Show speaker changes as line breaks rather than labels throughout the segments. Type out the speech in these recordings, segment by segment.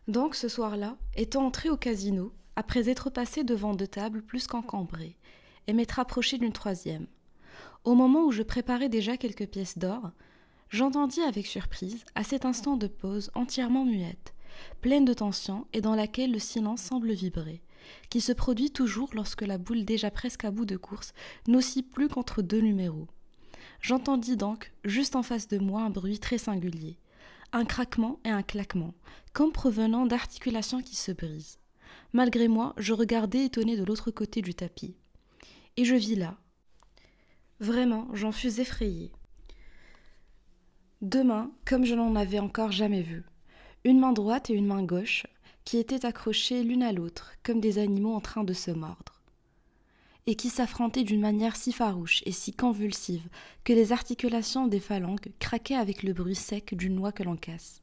Donc ce soir-là, étant entré au casino, après être passé devant 2 tables plus qu'encombrées, et m'être approché d'une troisième, au moment où je préparais déjà quelques pièces d'or, j'entendis avec surprise, à cet instant de pause entièrement muette, pleine de tension et dans laquelle le silence semble vibrer, qui se produit toujours lorsque la boule déjà presque à bout de course n'oscille plus qu'entre 2 numéros. J'entendis donc, juste en face de moi, un bruit très singulier, un craquement et un claquement, comme provenant d'articulations qui se brisent. Malgré moi, je regardais étonné de l'autre côté du tapis. Et je vis là. Vraiment, j'en fus effrayée. 2 mains, comme je n'en avais encore jamais vu. Une main droite et une main gauche, qui étaient accrochées l'une à l'autre, comme des animaux en train de se mordre, et qui s'affrontaient d'une manière si farouche et si convulsive que les articulations des phalanges craquaient avec le bruit sec d'une noix que l'on casse.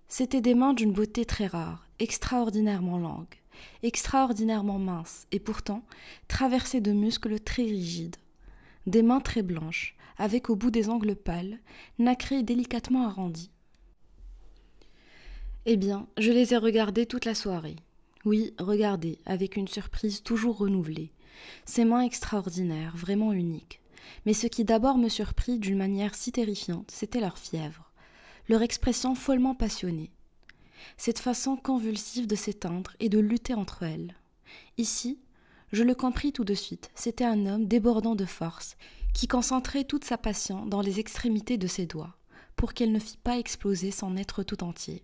C'étaient des mains d'une beauté très rare, extraordinairement longues, extraordinairement minces, et pourtant traversées de muscles très rigides. Des mains très blanches, avec au bout des ongles pâles, nacrés et délicatement arrondis. Eh bien, je les ai regardées toute la soirée. Oui, regardées, avec une surprise toujours renouvelée. Ces mains extraordinaires, vraiment uniques. Mais ce qui d'abord me surprit d'une manière si terrifiante, c'était leur fièvre, leur expression follement passionnée, cette façon convulsive de s'éteindre et de lutter entre elles. Ici, je le compris tout de suite, c'était un homme débordant de force, qui concentrait toute sa passion dans les extrémités de ses doigts, pour qu'elle ne fît pas exploser son être tout entier.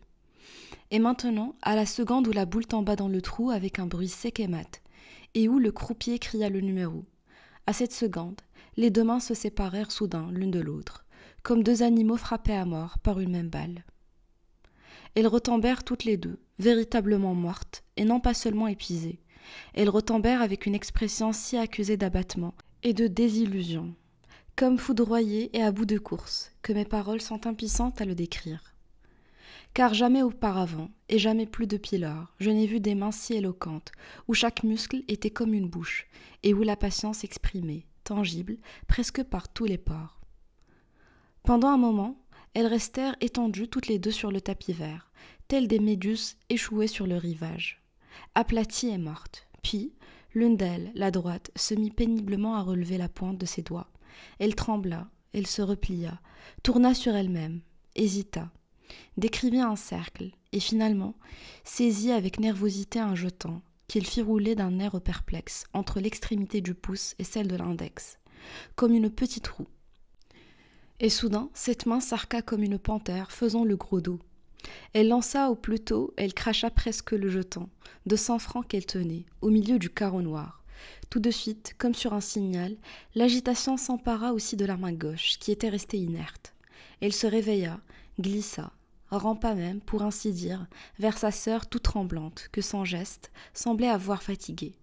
Et maintenant, à la seconde où la boule tomba dans le trou avec un bruit sec et mat, et où le croupier cria le numéro, à cette seconde, les 2 mains se séparèrent soudain l'une de l'autre, comme 2 animaux frappés à mort par une même balle. Elles retombèrent toutes les deux, véritablement mortes, et non pas seulement épuisées. Elles retombèrent avec une expression si accusée d'abattement et de désillusion, comme foudroyées et à bout de course, que mes paroles sont impuissantes à le décrire. Car jamais auparavant, et jamais plus depuis lors, je n'ai vu des mains si éloquentes, où chaque muscle était comme une bouche, et où la passion s'exprimait, tangible, presque par tous les pores. Pendant un moment, elles restèrent étendues toutes les deux sur le tapis vert, telles des méduses échouées sur le rivage, aplaties et mortes. Puis, l'une d'elles, la droite, se mit péniblement à relever la pointe de ses doigts. Elle trembla, elle se replia, tourna sur elle-même, hésita, décrivit un cercle, et finalement saisit avec nervosité un jeton, qu'il fit rouler d'un air perplexe entre l'extrémité du pouce et celle de l'index, comme une petite roue. Et soudain, cette main s'arqua comme une panthère faisant le gros dos. Elle lança au plus tôt, elle cracha presque le jeton, de 100 francs qu'elle tenait, au milieu du carreau noir. Tout de suite, comme sur un signal, l'agitation s'empara aussi de la main gauche, qui était restée inerte. Elle se réveilla, glissa, rampa même, pour ainsi dire, vers sa sœur toute tremblante, que son geste semblait avoir fatiguée.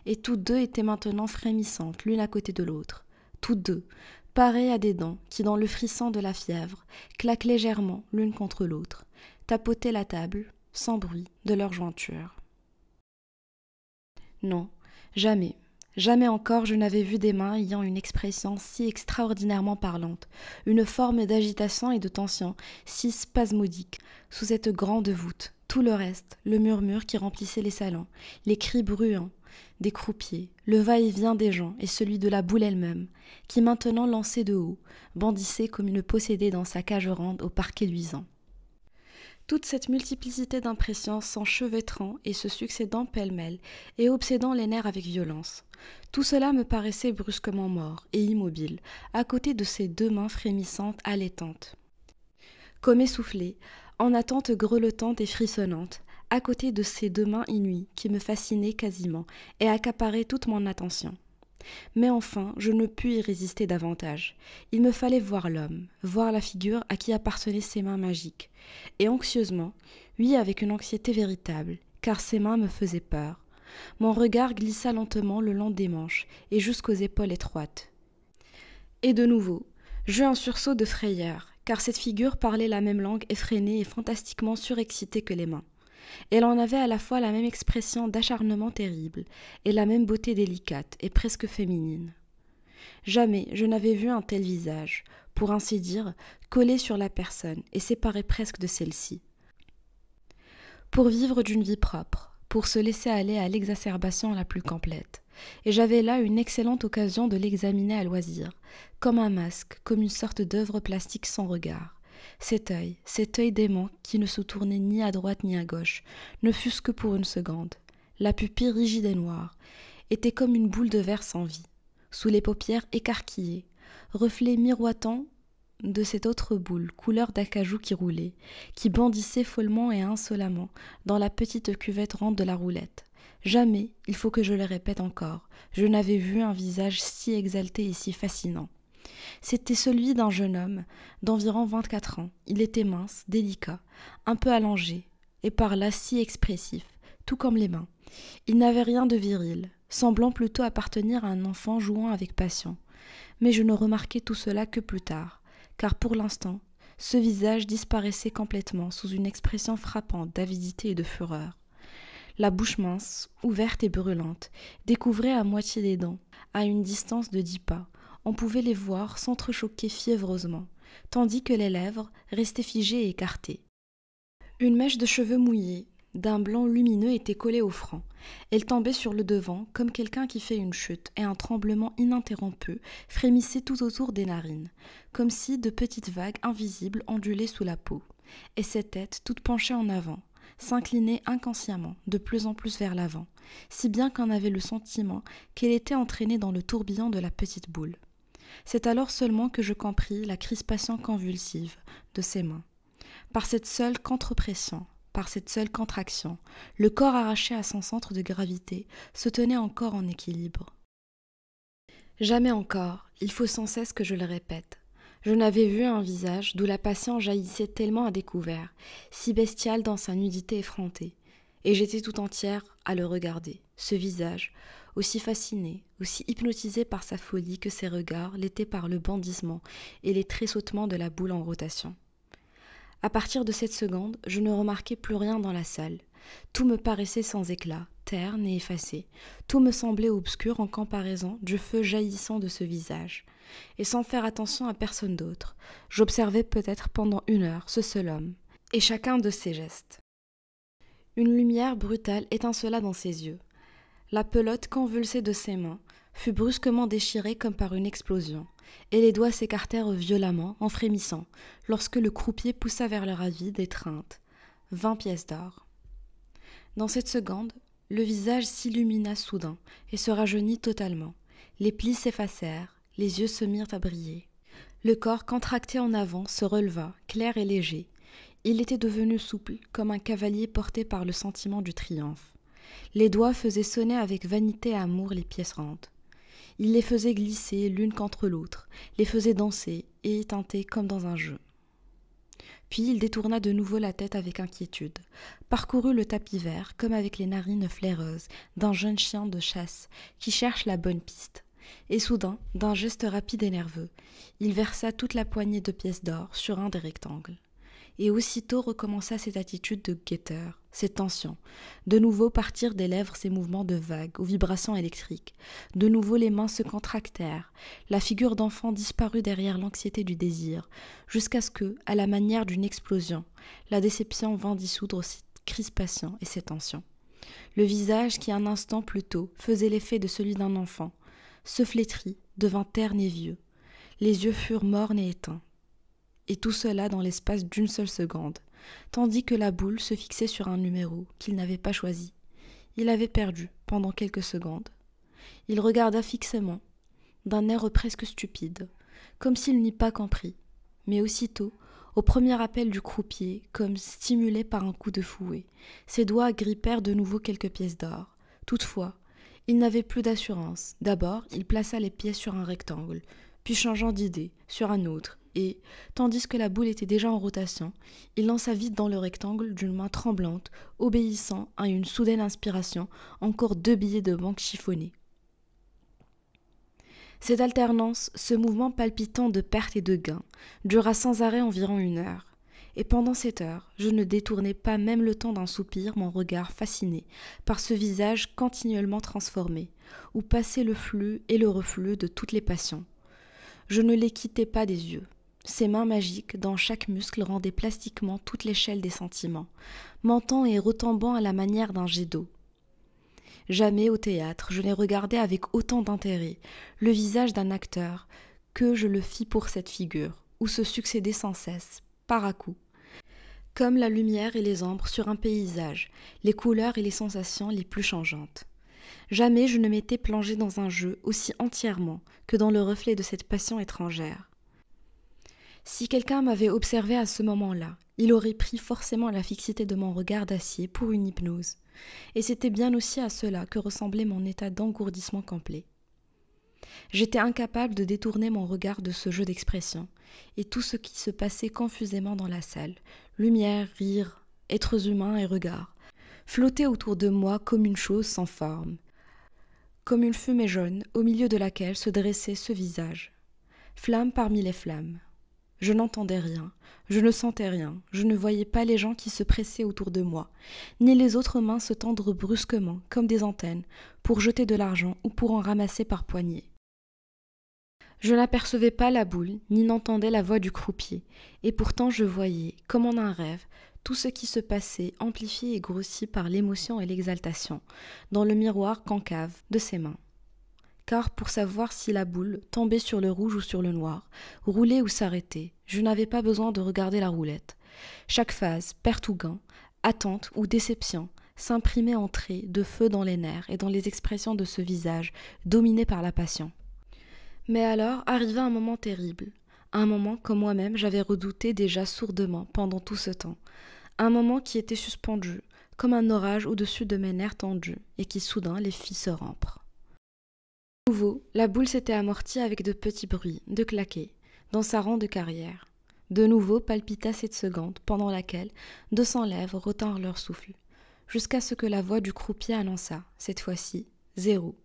Et toutes deux étaient maintenant frémissantes, l'une à côté de l'autre. Toutes deux, pareilles à des dents qui, dans le frisson de la fièvre, claquent légèrement l'une contre l'autre, tapotaient la table, sans bruit, de leur jointure. Non, jamais, jamais encore je n'avais vu des mains ayant une expression si extraordinairement parlante, une forme d'agitation et de tension si spasmodique, sous cette grande voûte. Tout le reste, le murmure qui remplissait les salons, les cris bruyants des croupiers, le va-et-vient des gens et celui de la boule elle-même, qui maintenant lançait de haut, bondissait comme une possédée dans sa cage ronde au parquet luisant. Toute cette multiplicité d'impressions s'enchevêtrant et se succédant pêle-mêle et obsédant les nerfs avec violence. Tout cela me paraissait brusquement mort et immobile, à côté de ces 2 mains frémissantes, allaitantes, comme essoufflées, en attente grelottante et frissonnante, à côté de ces 2 mains inouïes qui me fascinaient quasiment et accaparaient toute mon attention. Mais enfin, je ne pus y résister davantage. Il me fallait voir l'homme, voir la figure à qui appartenaient ces mains magiques. Et anxieusement, oui, avec une anxiété véritable, car ces mains me faisaient peur. Mon regard glissa lentement le long des manches et jusqu'aux épaules étroites. Et de nouveau, j'eus un sursaut de frayeur, car cette figure parlait la même langue effrénée et fantastiquement surexcitée que les mains. Elle en avait à la fois la même expression d'acharnement terrible et la même beauté délicate et presque féminine. Jamais je n'avais vu un tel visage, pour ainsi dire, collé sur la personne et séparé presque de celle-ci. pour vivre d'une vie propre, pour se laisser aller à l'exacerbation la plus complète. Et j'avais là une excellente occasion de l'examiner à loisir, comme un masque, comme une sorte d'œuvre plastique sans regard. Cet œil dément qui ne se tournait ni à droite ni à gauche, ne fût-ce que pour une seconde. La pupille rigide et noire était comme une boule de verre sans vie, sous les paupières écarquillées, reflet miroitant de cette autre boule, couleur d'acajou qui roulait, qui bondissait follement et insolemment dans la petite cuvette ronde de la roulette. Jamais, il faut que je le répète encore, je n'avais vu un visage si exalté et si fascinant. C'était celui d'un jeune homme d'environ 24 ans. Il était mince, délicat, un peu allongé, et par là si expressif, tout comme les mains. Il n'avait rien de viril, semblant plutôt appartenir à un enfant jouant avec passion. Mais je ne remarquai tout cela que plus tard, car pour l'instant, ce visage disparaissait complètement sous une expression frappante d'avidité et de fureur. La bouche mince, ouverte et brûlante, découvrait à moitié des dents, à une distance de 10 pas. On pouvait les voir s'entrechoquer fiévreusement, tandis que les lèvres restaient figées et écartées. Une mèche de cheveux mouillés, d'un blanc lumineux, était collée au front. Elle tombait sur le devant, comme quelqu'un qui fait une chute, et un tremblement ininterrompu frémissait tout autour des narines, comme si de petites vagues invisibles ondulaient sous la peau. Et cette tête, toute penchée en avant, s'inclinait inconsciemment, de plus en plus vers l'avant, si bien qu'on avait le sentiment qu'elle était entraînée dans le tourbillon de la petite boule. C'est alors seulement que je compris la crispation convulsive de ses mains. Par cette seule contre-pression, par cette seule contraction, le corps arraché à son centre de gravité se tenait encore en équilibre. Jamais encore, il faut sans cesse que je le répète, je n'avais vu un visage d'où la passion jaillissait tellement à découvert, si bestial dans sa nudité effrontée, et j'étais tout entière à le regarder, ce visage, aussi fasciné, aussi hypnotisé par sa folie que ses regards l'étaient par le bondissement et les tressautements de la boule en rotation. À partir de cette seconde, je ne remarquai plus rien dans la salle. Tout me paraissait sans éclat, terne et effacé. Tout me semblait obscur en comparaison du feu jaillissant de ce visage. Et sans faire attention à personne d'autre, j'observais peut-être pendant 1 heure ce seul homme, et chacun de ses gestes. Une lumière brutale étincela dans ses yeux. La pelote convulsée de ses mains fut brusquement déchirée comme par une explosion, et les doigts s'écartèrent violemment, en frémissant, lorsque le croupier poussa vers leur avis d'étreinte 20 pièces d'or. Dans cette seconde, le visage s'illumina soudain et se rajeunit totalement. Les plis s'effacèrent, les yeux se mirent à briller. Le corps contracté en avant se releva, clair et léger. Il était devenu souple, comme un cavalier porté par le sentiment du triomphe. Les doigts faisaient sonner avec vanité et amour les pièces rondes. Il les faisait glisser l'une contre l'autre, les faisait danser et teinter comme dans un jeu. Puis il détourna de nouveau la tête avec inquiétude, parcourut le tapis vert comme avec les narines flaireuses d'un jeune chien de chasse qui cherche la bonne piste. Et soudain, d'un geste rapide et nerveux, il versa toute la poignée de pièces d'or sur un des rectangles. Et aussitôt recommença cette attitude de guetteur, cette tension. De nouveau partirent des lèvres ces mouvements de vagues aux vibrations électriques. De nouveau les mains se contractèrent. La figure d'enfant disparut derrière l'anxiété du désir, jusqu'à ce que, à la manière d'une explosion, la déception vint dissoudre cette crispation et ces tensions. Le visage qui un instant plus tôt faisait l'effet de celui d'un enfant, se flétrit, devint terne et vieux. Les yeux furent mornes et éteints. Et tout cela dans l'espace d'1 seule seconde, tandis que la boule se fixait sur un numéro qu'il n'avait pas choisi. Il avait perdu pendant quelques secondes. Il regarda fixement, d'un air presque stupide, comme s'il n'eût pas compris. Mais aussitôt, au premier appel du croupier, comme stimulé par un coup de fouet, ses doigts agrippèrent de nouveau quelques pièces d'or. Toutefois, il n'avait plus d'assurance. D'abord, il plaça les pièces sur un rectangle, puis changeant d'idée, sur un autre, et, tandis que la boule était déjà en rotation, il lança vite dans le rectangle d'une main tremblante, obéissant à une soudaine inspiration, encore 2 billets de banque chiffonnés. Cette alternance, ce mouvement palpitant de perte et de gain, dura sans arrêt environ 1 heure. Et pendant cette heure, je ne détournai pas même le temps d'un soupir mon regard fasciné par ce visage continuellement transformé, où passait le flux et le reflux de toutes les passions. Je ne les quittais pas des yeux. Ses mains magiques, dans chaque muscle, rendaient plastiquement toute l'échelle des sentiments, montant et retombant à la manière d'un jet d'eau. Jamais au théâtre je n'ai regardé avec autant d'intérêt le visage d'un acteur que je le fis pour cette figure, où se succédaient sans cesse, par à coup, comme la lumière et les ombres sur un paysage, les couleurs et les sensations les plus changeantes. Jamais je ne m'étais plongé dans un jeu aussi entièrement que dans le reflet de cette passion étrangère. Si quelqu'un m'avait observé à ce moment-là, il aurait pris forcément la fixité de mon regard d'acier pour une hypnose, et c'était bien aussi à cela que ressemblait mon état d'engourdissement complet. J'étais incapable de détourner mon regard de ce jeu d'expression, et tout ce qui se passait confusément dans la salle, lumière, rire, êtres humains et regards, flottait autour de moi comme une chose sans forme, comme une fumée jaune au milieu de laquelle se dressait ce visage, flamme parmi les flammes. Je n'entendais rien, je ne sentais rien, je ne voyais pas les gens qui se pressaient autour de moi, ni les autres mains se tendre brusquement, comme des antennes, pour jeter de l'argent ou pour en ramasser par poignées. Je n'apercevais pas la boule, ni n'entendais la voix du croupier, et pourtant je voyais, comme en un rêve, tout ce qui se passait amplifié et grossi par l'émotion et l'exaltation, dans le miroir concave de ses mains. Car pour savoir si la boule tombait sur le rouge ou sur le noir, roulait ou s'arrêtait, je n'avais pas besoin de regarder la roulette. Chaque phase, perte ou gain, attente ou déception, s'imprimait en traits de feu dans les nerfs et dans les expressions de ce visage, dominé par la passion. Mais alors arriva un moment terrible, un moment que moi-même j'avais redouté déjà sourdement pendant tout ce temps, un moment qui était suspendu, comme un orage au-dessus de mes nerfs tendus, et qui soudain les fit se rompre. De nouveau, la boule s'était amortie avec de petits bruits, de claquets, dans sa ronde de carrière. De nouveau palpita cette seconde, pendant laquelle 200 lèvres retinrent leur souffle, jusqu'à ce que la voix du croupier annonça, cette fois-ci, 0.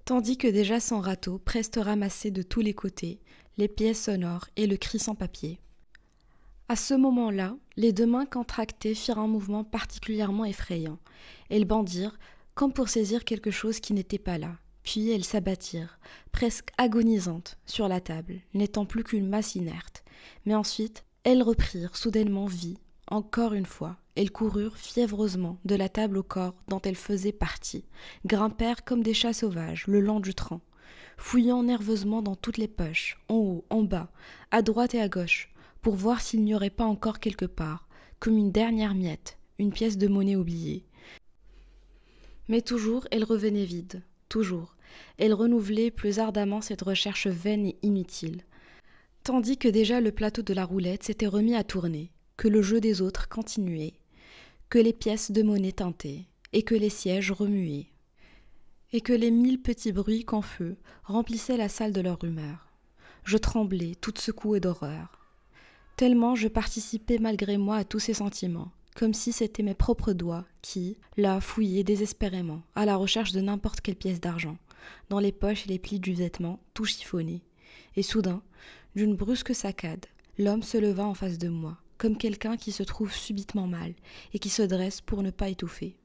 Tandis que déjà son râteau preste ramassé de tous les côtés, les pièces sonores et le cri sans papier. À ce moment-là, les deux mains contractées firent un mouvement particulièrement effrayant. Elles bandirent, comme pour saisir quelque chose qui n'était pas là. Puis elles s'abattirent, presque agonisantes, sur la table, n'étant plus qu'une masse inerte. Mais ensuite, elles reprirent soudainement vie, encore une fois. Elles coururent fiévreusement de la table au corps dont elles faisaient partie, grimpèrent comme des chats sauvages le long du tronc, fouillant nerveusement dans toutes les poches, en haut, en bas, à droite et à gauche, pour voir s'il n'y aurait pas encore quelque part, comme une dernière miette, une pièce de monnaie oubliée. Mais toujours elles revenaient vides. Toujours, elle renouvelait plus ardemment cette recherche vaine et inutile, tandis que déjà le plateau de la roulette s'était remis à tourner, que le jeu des autres continuait, que les pièces de monnaie tintaient, et que les sièges remuaient, et que les 1000 petits bruits confus remplissaient la salle de leur rumeur. Je tremblais, toute secouée d'horreur. Tellement je participais malgré moi à tous ces sentiments, comme si c'étaient mes propres doigts qui, là, fouillaient désespérément, à la recherche de n'importe quelle pièce d'argent, dans les poches et les plis du vêtement, tout chiffonné. Et soudain, d'une brusque saccade, l'homme se leva en face de moi, comme quelqu'un qui se trouve subitement mal, et qui se dresse pour ne pas étouffer.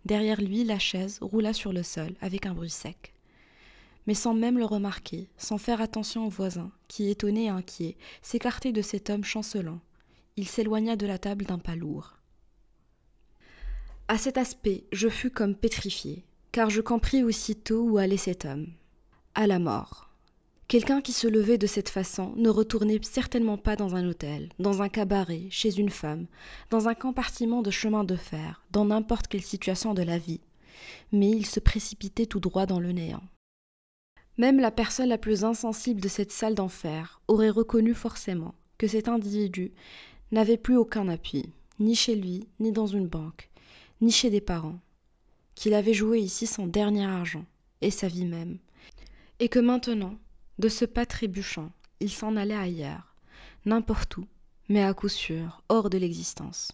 Derrière lui, la chaise roula sur le sol, avec un bruit sec. Mais sans même le remarquer, sans faire attention aux voisins, qui, étonnés et inquiets, s'écartaient de cet homme chancelant, il s'éloigna de la table d'un pas lourd. À cet aspect, je fus comme pétrifié, car je compris aussitôt où allait cet homme. À la mort. Quelqu'un qui se levait de cette façon ne retournait certainement pas dans un hôtel, dans un cabaret, chez une femme, dans un compartiment de chemin de fer, dans n'importe quelle situation de la vie, mais il se précipitait tout droit dans le néant. Même la personne la plus insensible de cette salle d'enfer aurait reconnu forcément que cet individu n'avait plus aucun appui, ni chez lui, ni dans une banque, ni chez des parents, qu'il avait joué ici son dernier argent, et sa vie même, et que maintenant, de ce pas trébuchant, il s'en allait ailleurs, n'importe où, mais à coup sûr, hors de l'existence.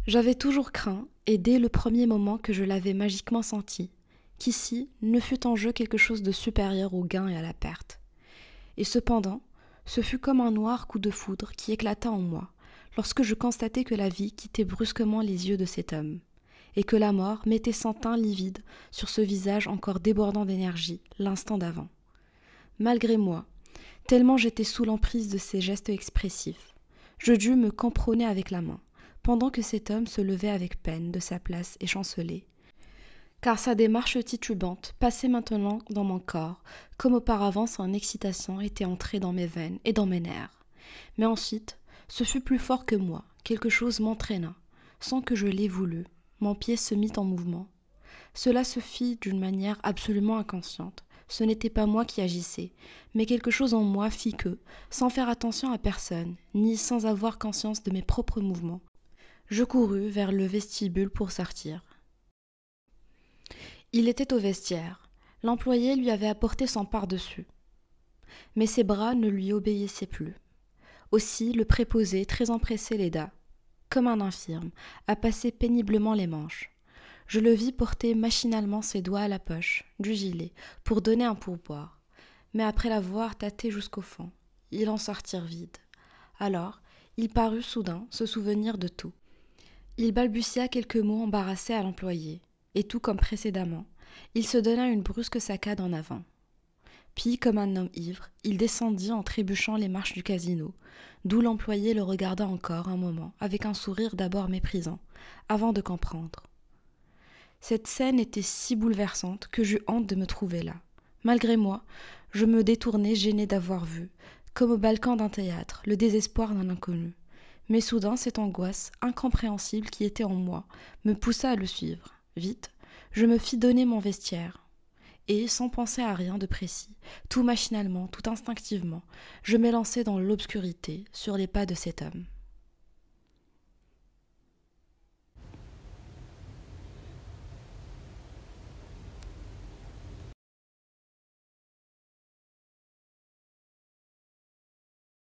J'avais toujours craint, et dès le premier moment que je l'avais magiquement senti, qu'ici ne fût en jeu quelque chose de supérieur au gain et à la perte. Et cependant, ce fut comme un noir coup de foudre qui éclata en moi, lorsque je constatai que la vie quittait brusquement les yeux de cet homme, et que la mort mettait son teint livide sur ce visage encore débordant d'énergie, l'instant d'avant. Malgré moi, tellement j'étais sous l'emprise de ses gestes expressifs. Je dus me camponner avec la main, pendant que cet homme se levait avec peine de sa place et chancelait. Car sa démarche titubante passait maintenant dans mon corps, comme auparavant son excitation était entrée dans mes veines et dans mes nerfs. Mais ensuite, ce fut plus fort que moi, quelque chose m'entraîna, sans que je l'aie voulu, mon pied se mit en mouvement. Cela se fit d'une manière absolument inconsciente. Ce n'était pas moi qui agissais, mais quelque chose en moi fit que, sans faire attention à personne, ni sans avoir conscience de mes propres mouvements, je courus vers le vestibule pour sortir. Il était au vestiaire. L'employé lui avait apporté son pardessus. Mais ses bras ne lui obéissaient plus. Aussi le préposé, très empressé, l'aida, comme un infirme, à passer péniblement les manches. Je le vis porter machinalement ses doigts à la poche du gilet pour donner un pourboire. Mais après l'avoir tâté jusqu'au fond, il en sortit vide. Alors, il parut soudain se souvenir de tout. Il balbutia quelques mots embarrassés à l'employé. Et tout comme précédemment, il se donna une brusque saccade en avant. Puis, comme un homme ivre, il descendit en trébuchant les marches du casino, d'où l'employé le regarda encore un moment, avec un sourire d'abord méprisant, avant de comprendre. Cette scène était si bouleversante que j'eus honte de me trouver là. Malgré moi, je me détournai gêné d'avoir vu, comme au balcon d'un théâtre, le désespoir d'un inconnu. Mais soudain, cette angoisse incompréhensible qui était en moi me poussa à le suivre. Vite, je me fis donner mon vestiaire. Et, sans penser à rien de précis, tout machinalement, tout instinctivement, je m'élançai dans l'obscurité, sur les pas de cet homme.